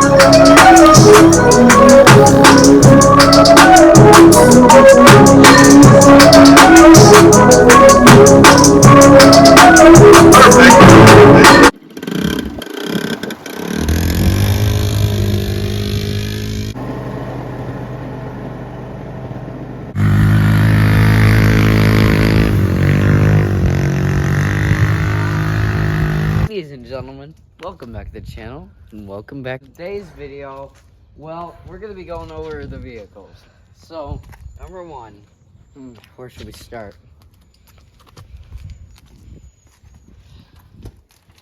Ladies and gentlemen, welcome back to the channel, and welcome back to today's video. Well, we're going to be going over the vehicles. So, number one, where should we start?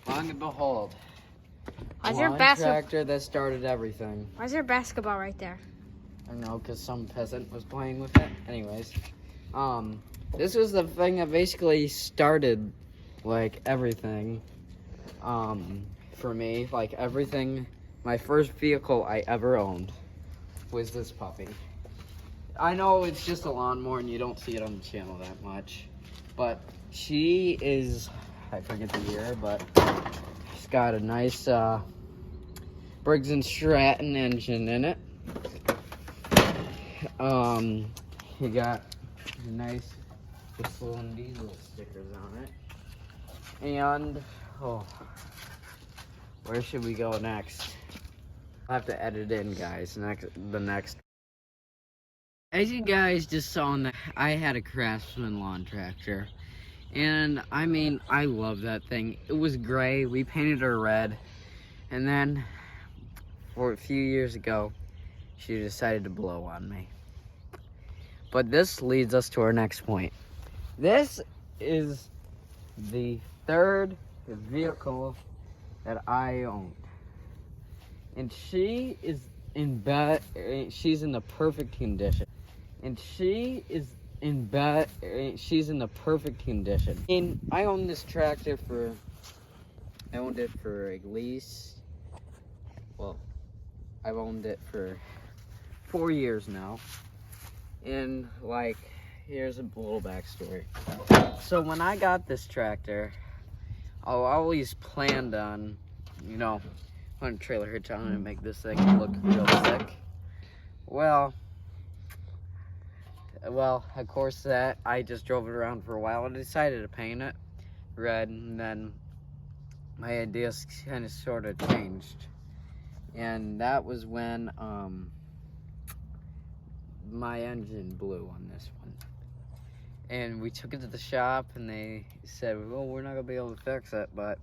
Long and behold, Why's there one basketball? tractor that started everything. Why's there basketball right there? I don't know, because some peasant was playing with it. Anyways, this was the thing that basically started, like, everything. For me, like everything, my first vehicle I ever owned was this puppy. I know it's just a lawnmower and you don't see it on the channel that much, but she is, I forget the year, but she's got a nice Briggs & Stratton engine in it. You got nice whistle and diesel stickers on it. And where should we go next? I'll have to edit in, guys. The next. As you guys just saw, I had a Craftsman lawn tractor, and I mean, I love that thing. It was gray. We painted her red, and then, for a few years ago, she decided to blow on me. But this leads us to our next point. This is the third vehicle that I owned, and she is in bed. She's in the perfect condition, and she is in bed. She's in the perfect condition. And I owned this tractor I owned it for at least, well, I've owned it for 4 years now, and like, here's a little backstory. So when I got this tractor, I always planned on, putting a trailer hitch on it and make this thing look real sick. Well, of course that, I just drove it around for a while and decided to paint it red, and then my ideas kind of sort of changed. And that was when my engine blew on this one. And we took it to the shop, and they said, well, we're not gonna be able to fix it, but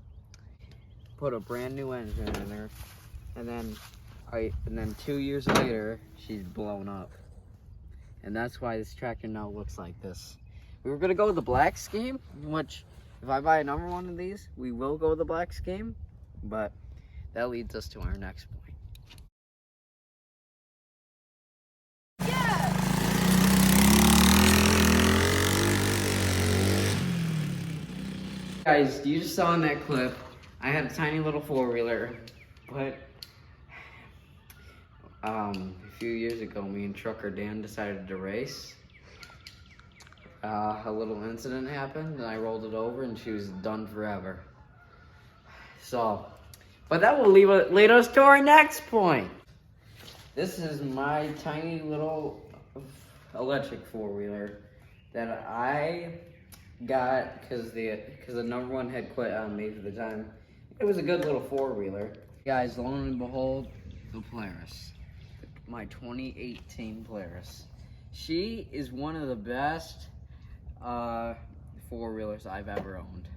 put a brand new engine in her. And then 2 years later, she's blown up. And that's why this tractor now looks like this. We were gonna go with the black scheme, which, if I buy another one of these, we will go with the black scheme. But that leads us to our next point. Guys, you just saw in that clip, I had a tiny little four-wheeler, but a few years ago, me and Trucker Dan decided to race. A little incident happened, and I rolled it over, and she was done forever. So, but that will lead us to our next point. This is my tiny little electric four-wheeler that I got because the number one had quit on me for the time. It was a good little four-wheeler. Guys, lo and behold, the Polaris. My 2018 Polaris. She is one of the best four-wheelers I've ever owned.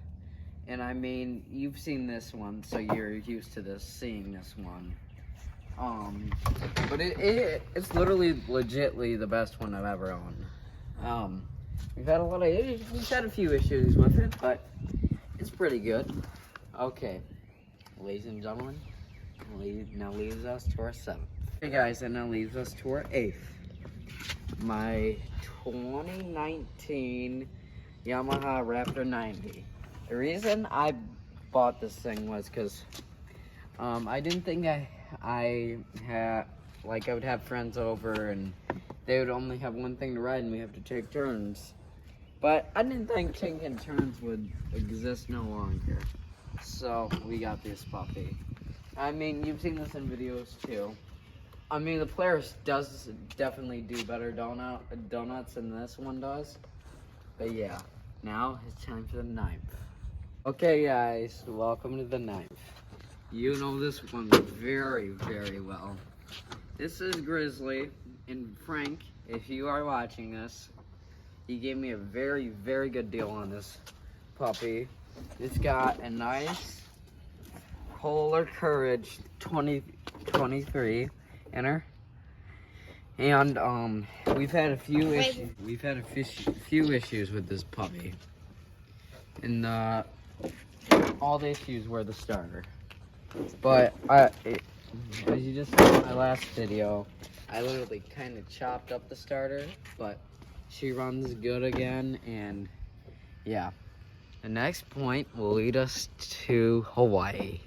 And I mean, you've seen this one, so you're used to seeing this one. But it's literally legitly the best one I've ever owned. We've had a few issues with it, but it's pretty good. Okay, ladies and gentlemen, now leaves us to our seventh. Hey guys, and now leaves us to our eighth. My 2019 Yamaha Raptor 90. The reason I bought this thing was because I didn't think I would have friends over and they would only have one thing to ride and we have to take turns. But I didn't think taking turns would exist no longer. So we got this puppy. I mean, you've seen this in videos too. I mean, the players does definitely do better donuts than this one does. But yeah, now it's time for the ninth. Okay, guys, welcome to the ninth. You know this one very, very well. This is Grizzly, and Frank, if you are watching this, he gave me a very, very good deal on this puppy. It's got a nice Polar Courage 2023 in her. And we've had a few issues. We've had a few issues with this puppy, and all the issues were the starter. But as you just saw in my last video, I literally kind of chopped up the starter, but she runs good again, and yeah. The next point will lead us to Hawaii.